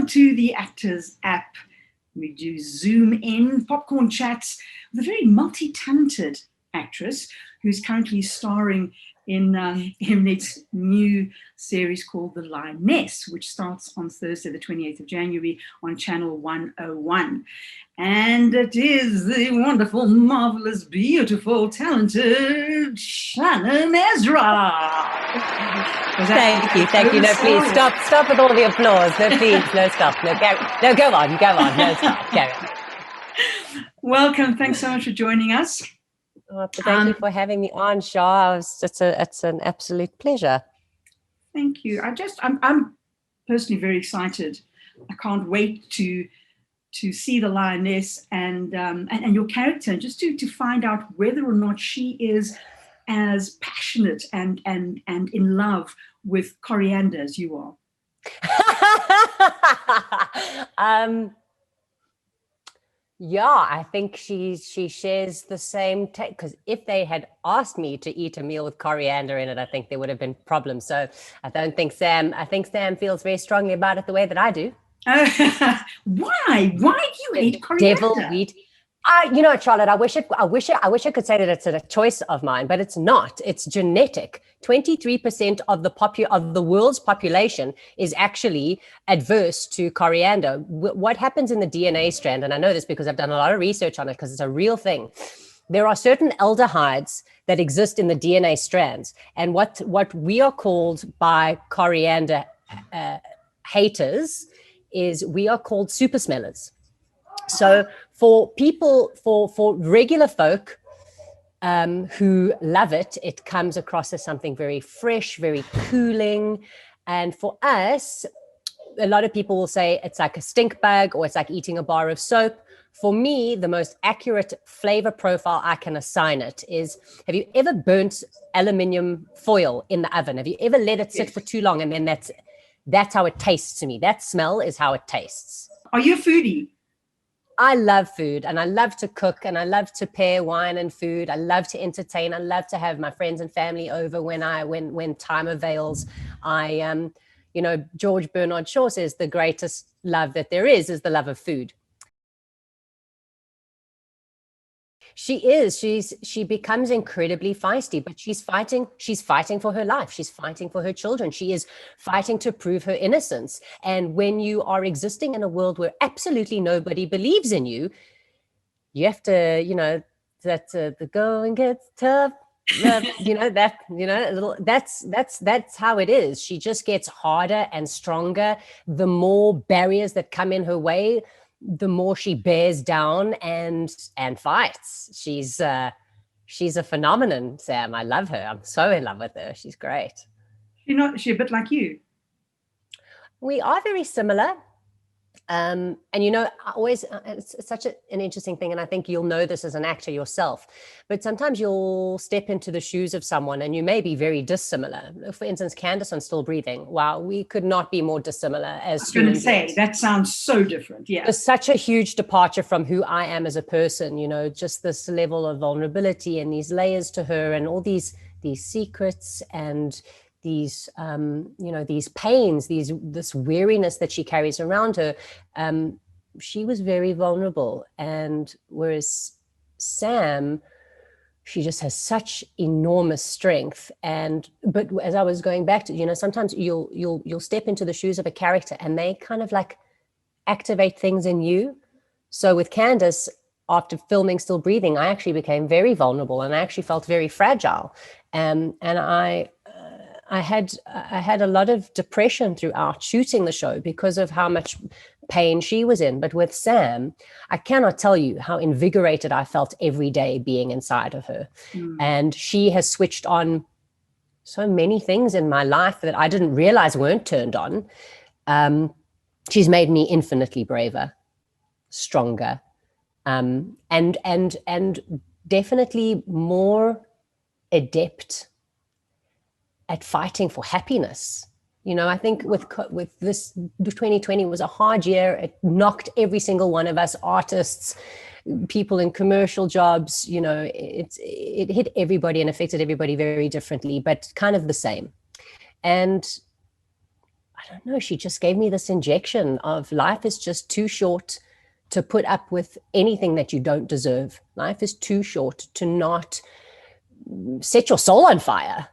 welcome to the Actors app. We do Zoom in popcorn chats with a very multi-talented actress who's currently starring in Mnet's new series called The Lioness, which starts on Thursday, the 28th of January on Channel 101. And it is the wonderful, marvelous, beautiful, talented Shannon Esra. Thank you. No, please stop with all the applause. No, please, no, stop. No, go on. No, stop. Carry on. Welcome. Thanks so much for joining us. Oh, thank you for having me on, Shah. It's an absolute pleasure. Thank you. I'm personally very excited. I can't wait to see the Lioness and your character, and just to find out whether or not she is as passionate and in love with coriander as you are. Yeah, I think she shares the same take, because if they had asked me to eat a meal with coriander in it, I think there would have been problems. So I think Sam feels very strongly about it the way that I do. Why do you hate coriander? Devil wheat. You know, Charlotte, I wish I could say that it's a choice of mine, but it's not. It's genetic. 23% of the world's population is actually adverse to coriander. What happens in the DNA strand, and I know this because I've done a lot of research on it because it's a real thing. There are certain aldehydes that exist in the DNA strands, and what we are called by coriander haters is we are called super smellers. So for people, for regular folk who love it, it comes across as something very fresh, very cooling. And for us, a lot of people will say it's like a stink bug or it's like eating a bar of soap. For me, the most accurate flavor profile I can assign it is, have you ever burnt aluminium foil in the oven? Have you ever let it sit for too long? And then that's how it tastes to me. That smell is how it tastes. Are you a foodie? I love food, and I love to cook, and I love to pair wine and food. I love to entertain. I love to have my friends and family over when time avails. George Bernard Shaw says the greatest love that there is the love of food. She becomes incredibly feisty, but she's fighting for her life. She's fighting for her children. She is fighting to prove her innocence. And when you are existing in a world where absolutely nobody believes in you, you have to, the going gets tough. That's how it is. She just gets harder and stronger. The more barriers that come in her way, the more she bears down and fights. She's a phenomenon, Sam. I love her. I'm so in love with her. She's great. She a bit like you? We are very similar. And it's such an interesting thing, and I think you'll know this as an actor yourself, but sometimes you'll step into the shoes of someone and you may be very dissimilar. For instance, Candace on Still Breathing. Wow, we could not be more dissimilar as human beings. I was going to say, that sounds so different. Yeah. There's such a huge departure from who I am as a person, just this level of vulnerability and these layers to her and all these secrets and these these pains, this weariness that she carries around her. She was very vulnerable, and whereas Sam, she just has such enormous strength. But as I was going back to, sometimes you'll step into the shoes of a character and they kind of like activate things in you. So with Candace, after filming Still Breathing, I actually became very vulnerable and I actually felt very fragile. And I had a lot of depression throughout shooting the show because of how much pain she was in. But with Sam, I cannot tell you how invigorated I felt every day being inside of her. And she has switched on so many things in my life that I didn't realize weren't turned on. She's made me infinitely braver, stronger, and definitely more adept at fighting for happiness. I think with this, 2020 was a hard year. It knocked every single one of us, artists, people in commercial jobs, it hit everybody and affected everybody very differently, but kind of the same. And I don't know, she just gave me this injection of life is just too short to put up with anything that you don't deserve. Life is too short to not set your soul on fire.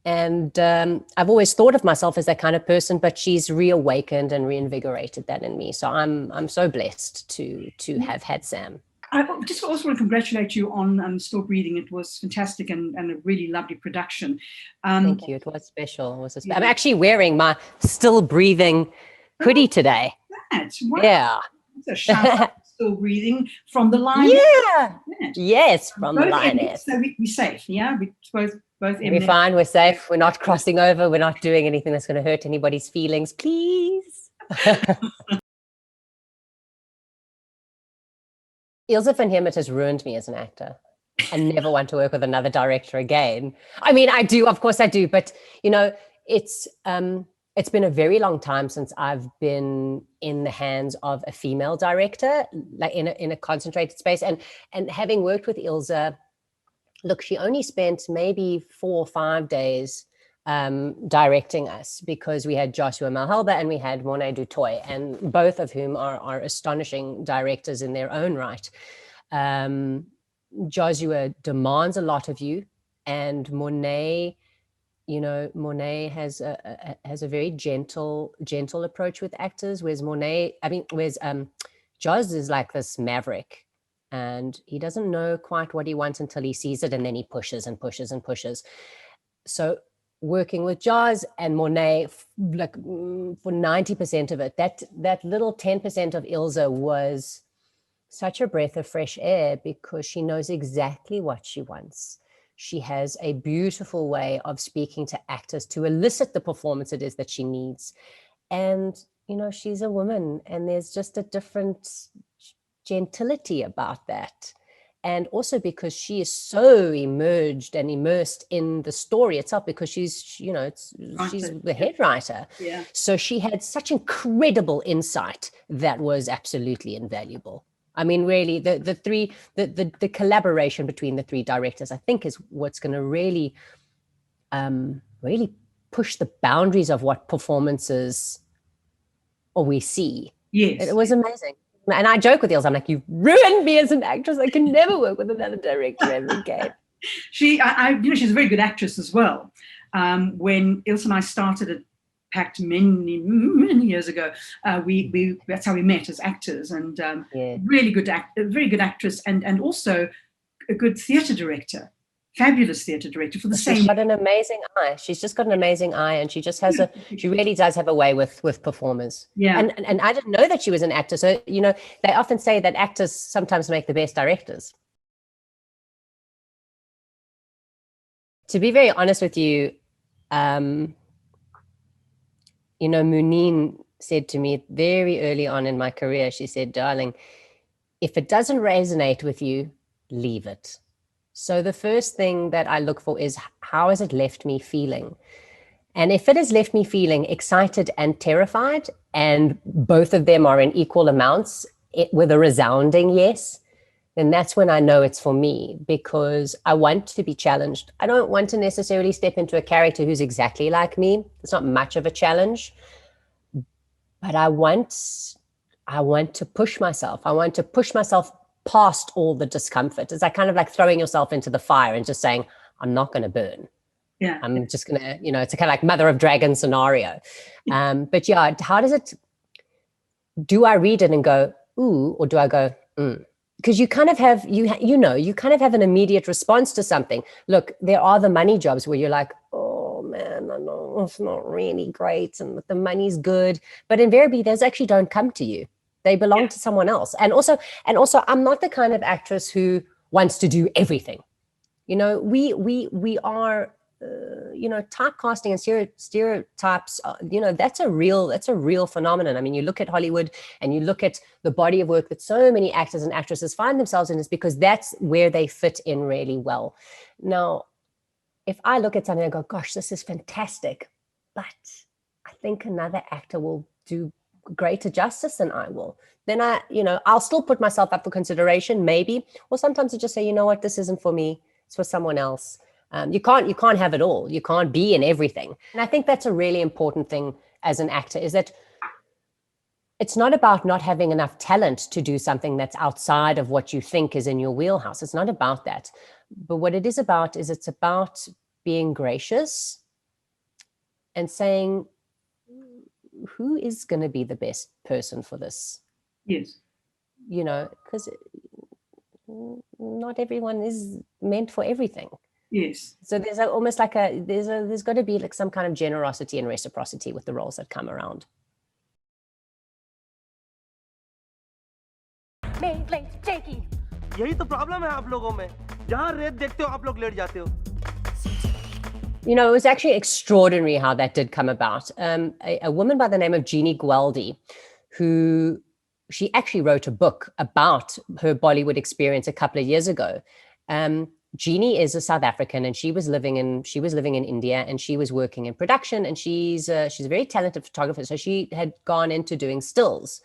And I've always thought of myself as that kind of person, but she's reawakened and reinvigorated that in me. So I'm so blessed to have had Sam. I just also want to congratulate you on Still Breathing. It was fantastic and a really lovely production. Thank you. It was special. I'm actually wearing my Still Breathing hoodie today. Wow. Yeah. It's a shout out to Still Breathing from the line. Yeah. Yes, from the lioness. So we're safe. Yeah, we both. We're fine. We're safe. We're not crossing over. We're not doing anything that's going to hurt anybody's feelings. Please. Ilse van Hemert has ruined me as an actor. I never want to work with another director again. I mean, I do, of course I do, but it's been a very long time since I've been in the hands of a female director, like in a concentrated space. And having worked with Ilse, look, she only spent maybe 4 or 5 days directing us, because we had Joshua Malhelba and we had Monet Dutoy, and both of whom are astonishing directors in their own right. Joshua demands a lot of you, and Monet, has a very gentle approach with actors, whereas Joz is like this maverick, and he doesn't know quite what he wants until he sees it, and then he pushes and pushes and pushes. So working with Joz and Monet, like for 90% of it, that little 10% of Ilse was such a breath of fresh air, because she knows exactly what she wants. She has a beautiful way of speaking to actors to elicit the performance it is that she needs. And, she's a woman, and there's just a different gentility about that. And also because she is so immersed in the story itself, because she's the head writer. Yeah. So she had such incredible insight that was absolutely invaluable. I mean, really, the collaboration between the 3 directors, I think, is what's going to really push the boundaries of what performances we see. Yes. It was amazing. And I joke with Ilse, I'm like, you've ruined me as an actress. I can never work with another director ever again. She's a very good actress as well. When Ilse and I started at Pact many, many years ago, that's how we met as actors, and very good actress, and also a good theatre director. Fabulous theatre director for the same. She's got an amazing eye. She's just got an amazing eye, and she just has she really does have a way with performers. Yeah. And I didn't know that she was an actor. So, they often say that actors sometimes make the best directors. To be very honest with you, Muneen said to me very early on in my career, she said, darling, if it doesn't resonate with you, leave it. So the first thing that I look for is, how has it left me feeling? And if it has left me feeling excited and terrified, and both of them are in equal amounts with a resounding yes, then that's when I know it's for me, because I want to be challenged. I don't want to necessarily step into a character who's exactly like me. It's not much of a challenge, but I want to push myself. I want to push myself past all the discomfort. It's like kind of like throwing yourself into the fire and just saying, I'm not going to burn. Yeah. I'm just going to, it's a kind of like Mother of Dragon scenario. But yeah, how does it, do I read it and go, ooh, or do I go, Because you kind of have, you kind of have an immediate response to something. Look, there are the money jobs where you're like, oh man, I know it's not really great and the money's good, but invariably those actually don't come to you. They belong to someone else. And also, I'm not the kind of actress who wants to do everything. We are, typecasting and stereotypes, that's a real phenomenon. I mean, you look at Hollywood and you look at the body of work that so many actors and actresses find themselves in, is because that's where they fit in really well. Now, if I look at something and go, gosh, this is fantastic, but I think another actor will do greater justice than I will, then I'll still put myself up for consideration, maybe. Or sometimes you just say, you know what, this isn't for me, it's for someone else. You can't have it all. You can't be in everything. And I think that's a really important thing as an actor is that it's not about not having enough talent to do something that's outside of what you think is in your wheelhouse. It's not about that. But what it is about is it's about being gracious and saying, who is going to be the best person for this? Yes. You know, because not everyone is meant for everything. Yes. So there's almost like there's got to be like some kind of generosity and reciprocity with the roles that come around. यही तो problem है आप लोगों में जहां रेत देखते हो आप लोग लेट जाते हो You know, it was actually extraordinary how that did come about. A woman by the name of Jeannie Gualdi, who she actually wrote a book about her Bollywood experience a couple of years ago. Jeannie is a South African, and she was living in India, and she was working in production, and she's a very talented photographer. So she had gone into doing stills,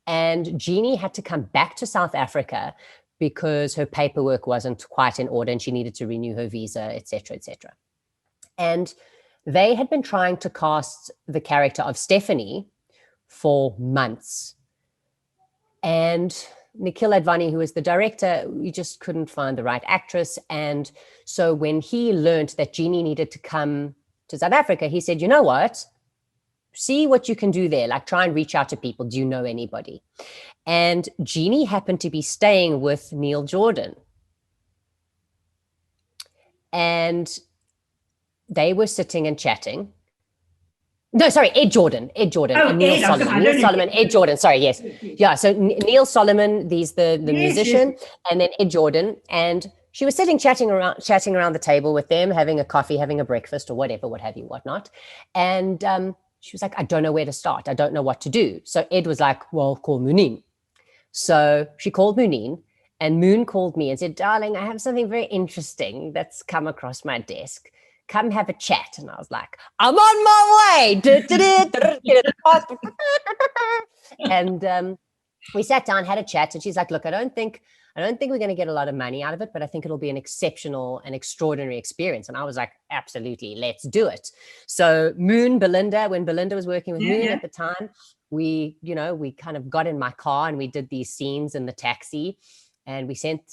and Jeannie had to come back to South Africa because her paperwork wasn't quite in order, and she needed to renew her visa, etc., etc. And they had been trying to cast the character of Stephanie for months. And Nikhil Advani, who was the director, we just couldn't find the right actress. And so when he learned that Jeannie needed to come to South Africa, he said, you know what? See what you can do there. Like, try and reach out to people. Do you know anybody? And Jeannie happened to be staying with Neil Jordan. And they were sitting and chatting. No, sorry, Ed Jordan and Neil Solomon. Ed Jordan, sorry, yes. Yeah, so Neil Solomon, he's the musician, and then Ed Jordan. And she was sitting chatting around the table with them, having a coffee, having a breakfast or whatever, what have you, whatnot. And she was like, I don't know where to start. I don't know what to do. So Ed was like, well, call Mooneen. So she called Mooneen, and Moon called me and said, darling, I have something very interesting that's come across my desk. Come have a chat. And I was like, I'm on my way. And we sat down, had a chat, and she's like, look, I don't think we're going to get a lot of money out of it, but I think it'll be an exceptional and extraordinary experience. And I was like, absolutely, let's do it. So when Belinda was working with Moon at the time, we kind of got in my car and we did these scenes in the taxi, and we sent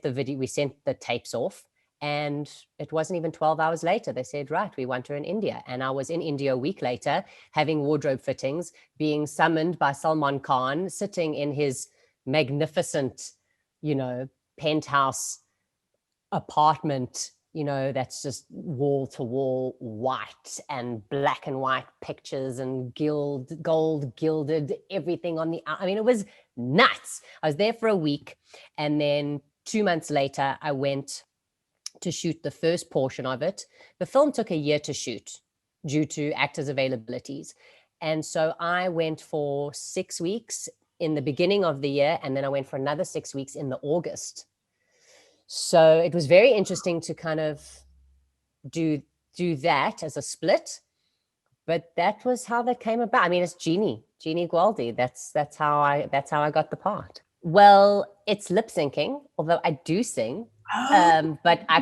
the tapes off. And it wasn't even 12 hours later, they said, right, we want her in India. And I was in India a week later, having wardrobe fittings, being summoned by Salman Khan, sitting in his magnificent, penthouse apartment, that's just wall to wall white and black and white pictures and gold gilded, everything on it was nuts. I was there for a week. And then 2 months later, I went to shoot the first portion of it. The film took a year to shoot due to actors' availabilities. And so I went for 6 weeks in the beginning of the year, and then I went for another 6 weeks in the August. So it was very interesting to kind of do that as a split. But that was how that came about. I mean, it's Jeannie Gualdi. That's how I got the part. Well, it's lip syncing, although I do sing. But I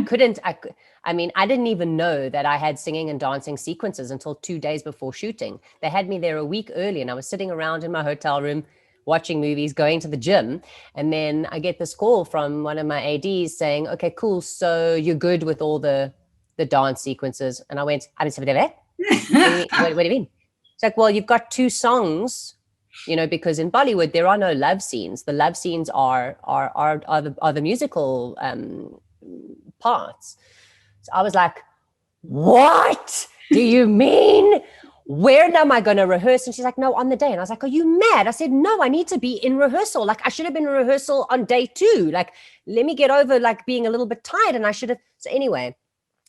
didn't even know that I had singing and dancing sequences until 2 days before shooting. They had me there a week early, and I was sitting around in my hotel room watching movies, going to the gym. And then I get this call from one of my ADs saying, okay, cool. So you're good with all the dance sequences. And I went, what do you mean? It's like, well, you've got 2 songs, because in Bollywood, there are no love scenes. The love scenes are the musical parts. So I was like, what do you mean? Where am I going to rehearse? And she's like, no, on the day. And I was like, are you mad? I said, no, I need to be in rehearsal. Like, I should have been in rehearsal on day 2. Like, let me get over like being a little bit tired. And I should have. So anyway,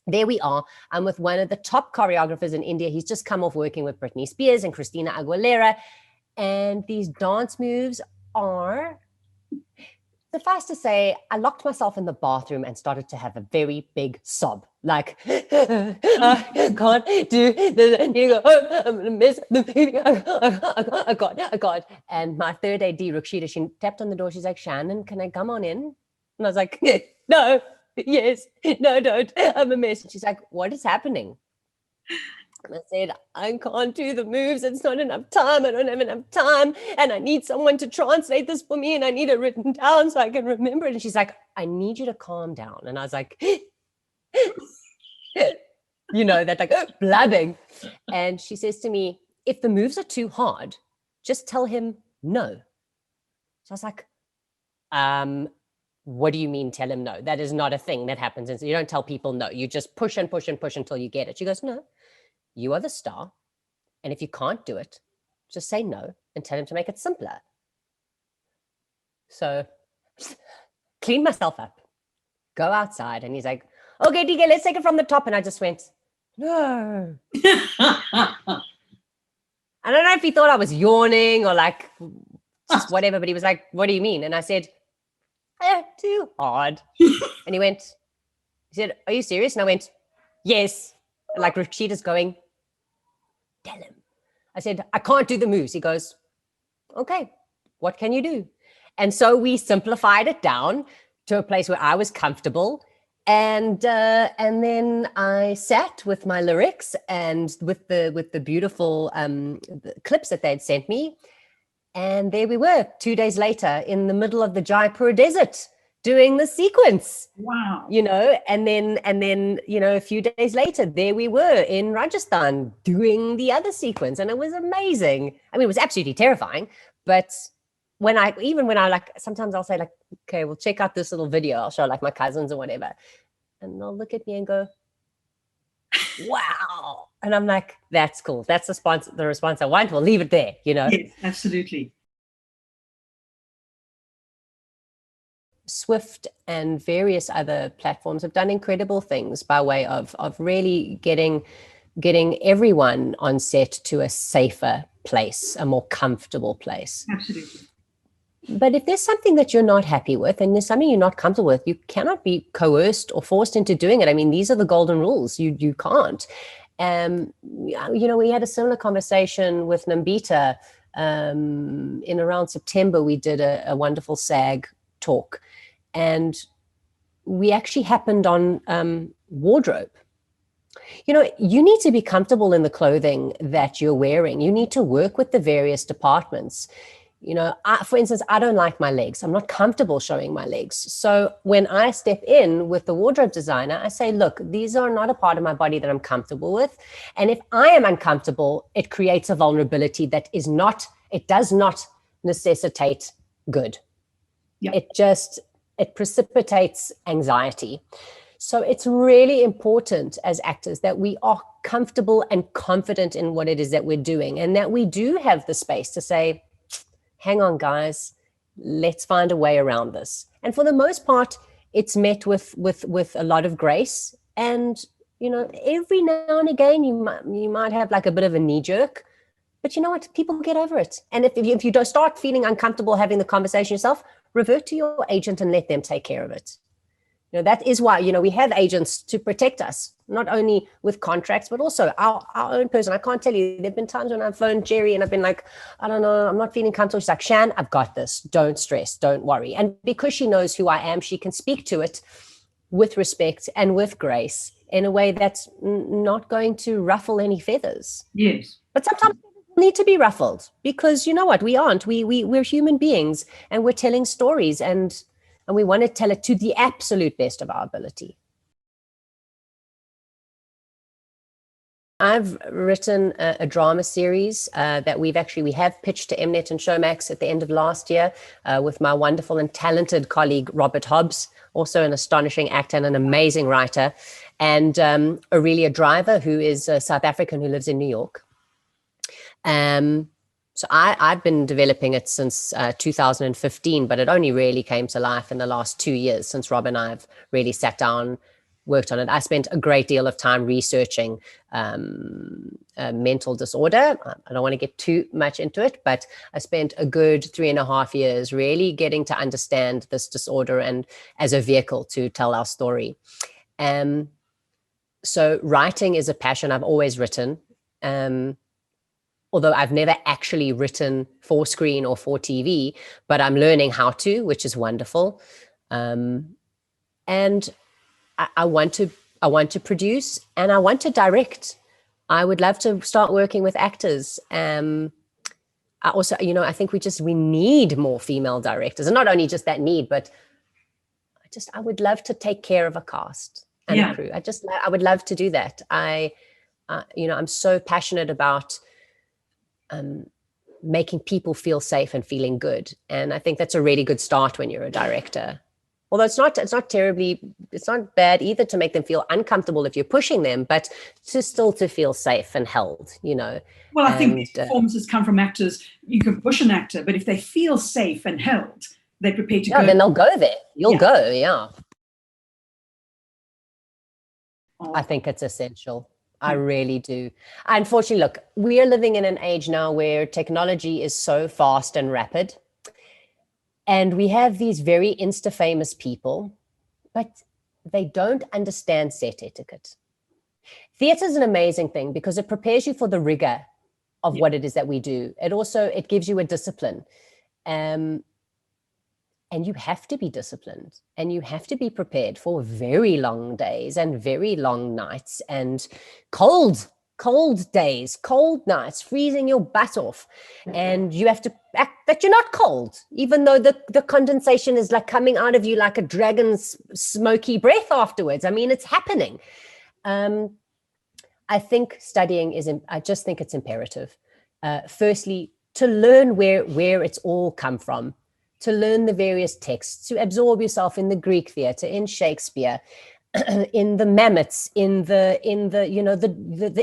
there we are. I'm with one of the top choreographers in India. He's just come off working with Britney Spears and Christina Aguilera. And these dance moves are, suffice to say, I locked myself in the bathroom and started to have a very big sob. Like, I can't do this. And you go, oh, I'm going to miss the baby. I got. And my third AD, Rakshita, she tapped on the door. She's like, Shannon, can I come on in? And I was like, no, yes, no, don't. I'm a mess. And she's like, what is happening? And I said, I can't do the moves. It's not enough time. I don't have enough time. And I need someone to translate this for me. And I need it written down so I can remember it. And she's like, I need you to calm down. And I was like, you know, that like blabbing. And she says to me, if the moves are too hard, just tell him no. So I was like, what do you mean tell him no? That is not a thing that happens. And so you don't tell people no. You just push and push and push until you get it. She goes, no, you are the star. And if you can't do it, just say no and tell him to make it simpler. So clean myself up, go outside. And he's like, okay, DK, let's take it from the top. And I just went, no. I don't know if he thought I was yawning or like just whatever, but he was like, what do you mean? And I said, too hard. And he said, are you serious? And I went, yes. Like Rashita's going, tell him. I said, I can't do the moves. He goes, okay, what can you do? And so we simplified it down to a place where I was comfortable. And then I sat with my lyrics and with the beautiful the clips that they'd sent me. And there we were 2 days later in the middle of the Jaipur desert doing the sequence. Wow. You know, and then, you know, a few days later, there we were in Rajasthan doing the other sequence. And it was amazing. I mean, it was absolutely terrifying. But when I like, sometimes I'll say like, okay, well, check out this little video. I'll show like my cousins or whatever. And they'll look at me and go, wow. And I'm like, that's cool. That's the response I want. We'll leave it there, you know? Yes, absolutely. Swift and various other platforms have done incredible things by way of really getting everyone on set to a safer place, a more comfortable place. Absolutely. But if there's something that you're not happy with and there's something you're not comfortable with, you cannot be coerced or forced into doing it. I mean, these are the golden rules. You can't. You know, we had a similar conversation with Nambita in around September. We did a wonderful SAG talk, and we actually happened on wardrobe. You know, you need to be comfortable in the clothing that you're wearing. You need to work with the various departments. You know, for instance, I don't like my legs. I'm not comfortable showing my legs. So when I step in with the wardrobe designer, I say, look, these are not a part of my body that I'm comfortable with. And if I am uncomfortable, it creates a vulnerability that does not necessitate good. Yeah. It precipitates anxiety. So it's really important as actors that we are comfortable and confident in what it is that we're doing, and that we do have the space to say, hang on, guys, let's find a way around this. And for the most part, it's met with a lot of grace. And, you know, every now and again, you might have like a bit of a knee jerk, but you know what? People get over it. And if you don't start feeling uncomfortable having the conversation yourself, revert to your agent and let them take care of it. You know, that is why, you know, we have agents to protect us, not only with contracts, but also our own person. I can't tell you, there've been times when I've phoned Jerry and I've been like, I don't know, I'm not feeling comfortable. She's like, Shan, I've got this. Don't stress, don't worry. And because she knows who I am, she can speak to it with respect and with grace in a way that's not going to ruffle any feathers. Yes. But sometimes we need to be ruffled because you know what? We aren't. We're human beings and we're telling stories and we want to tell it to the absolute best of our ability. I've written a drama series that we have pitched to Mnet and Showmax at the end of last year with my wonderful and talented colleague, Robert Hobbs, also an astonishing actor and an amazing writer, and Aurelia Driver, who is a South African who lives in New York. So I've been developing it since 2015, but it only really came to life in the last 2 years since Rob and I have really sat down, worked on it. I spent a great deal of time researching a mental disorder. I don't want to get too much into it, but I spent a good 3.5 years really getting to understand this disorder and as a vehicle to tell our story. So writing is a passion. I've always written. Although I've never actually written for screen or for TV, but I'm learning how to, which is wonderful. And I want to produce and I want to direct. I would love to start working with actors. I also, I think we need more female directors, and not only just that need, but I would love to take care of a cast and a crew. I would love to do that. I'm so passionate about making people feel safe and feeling good. And I think that's a really good start when you're a director. Although it's not bad either to make them feel uncomfortable if you're pushing them, but to feel safe and held, Well, I think these performances come from actors. You can push an actor, but if they feel safe and held, they're prepared to go. Then they'll go there. You'll go, yeah. I think it's essential. I really do. Unfortunately, look, we are living in an age now where technology is so fast and rapid. And we have these very Insta-famous people, but they don't understand set etiquette. Theatre is an amazing thing because it prepares you for the rigor of what it is that we do. It gives you a discipline. And you have to be disciplined, and you have to be prepared for very long days and very long nights and cold days, cold nights, freezing your butt off. And you have to act that you're not cold, even though the condensation is like coming out of you like a dragon's smoky breath afterwards. I mean, it's happening. I think I just think it's imperative. Firstly, to learn where it's all come from, to learn the various texts, to absorb yourself in the Greek theatre, in Shakespeare, in the Mammoths, in the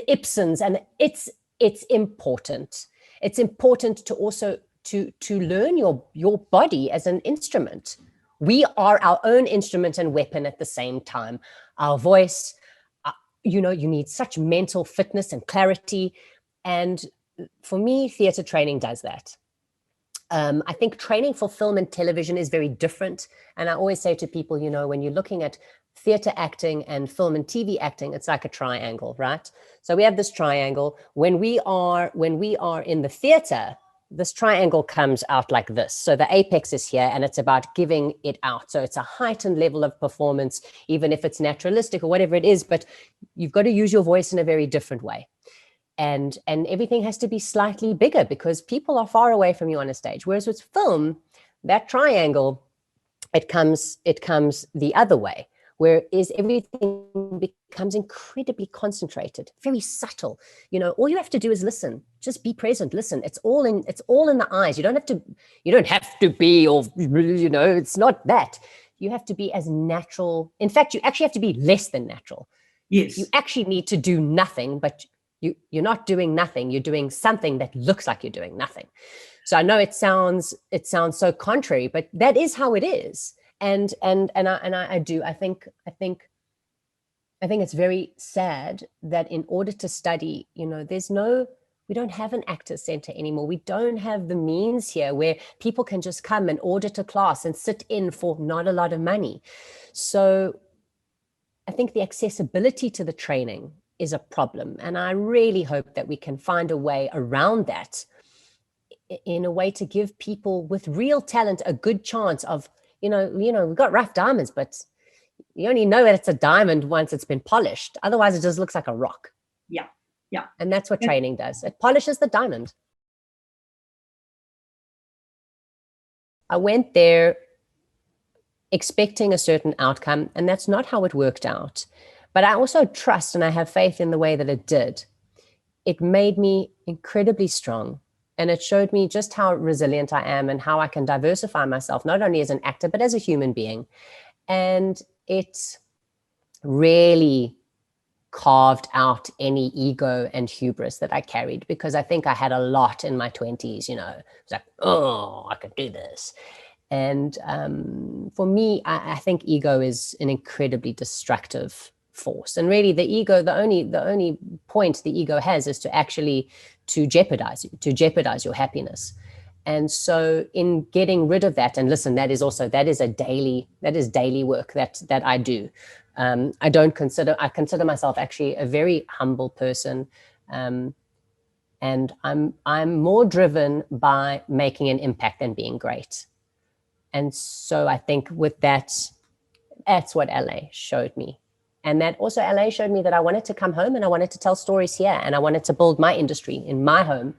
Ibsens, and it's important. It's important to also to learn your body as an instrument. We are our own instrument and weapon at the same time. Our voice, you need such mental fitness and clarity, and for me, theatre training does that. I think training for film and television is very different. And I always say to people, when you're looking at theatre acting and film and TV acting, it's like a triangle, right? So we have this triangle. When we are in the theatre, this triangle comes out like this. So the apex is here, and it's about giving it out. So it's a heightened level of performance, even if it's naturalistic or whatever it is, but you've got to use your voice in a very different way. And everything has to be slightly bigger because people are far away from you on a stage. Whereas with film, that triangle, it comes the other way, whereas everything becomes incredibly concentrated, very subtle. All you have to do is listen. Just be present. Listen. It's all in the eyes. You don't have to be, or it's not that. You have to be as natural. In fact, you actually have to be less than natural. Yes. You actually need to do nothing, but you're not doing nothing. You're doing something that looks like you're doing nothing. So I know it sounds so contrary, but that is how it is. And I do. I think it's very sad that in order to study, we don't have an actors center anymore. We don't have the means here where people can just come and audit a class and sit in for not a lot of money. So I think the accessibility to the training is a problem. And I really hope that we can find a way around that, in a way to give people with real talent a good chance of, we've got rough diamonds, but you only know that it's a diamond once it's been polished. Otherwise, it just looks like a rock. Yeah. Yeah. And that's what training does. It polishes the diamond. I went there expecting a certain outcome, and that's not how it worked out. But I also trust and I have faith in the way that it did. It made me incredibly strong, and it showed me just how resilient I am and how I can diversify myself, not only as an actor, but as a human being. And it really carved out any ego and hubris that I carried, because I think I had a lot in my 20s, it's like, oh, I could do this. And for me, I think ego is an incredibly destructive force. And really the ego, the only point the ego has is to jeopardize your happiness. And so in getting rid of that, and listen, that is daily work that I do. I consider myself actually a very humble person. And I'm more driven by making an impact than being great. And so I think with that's what LA showed me. And that also LA showed me that I wanted to come home and I wanted to tell stories here and I wanted to build my industry in my home.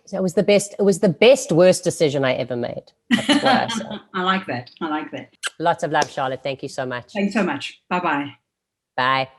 So it was the best, worst decision I ever made. That's what I say. I like that. I like that. Lots of love, Charlotte. Thank you so much. Thanks so much. Bye-bye. Bye.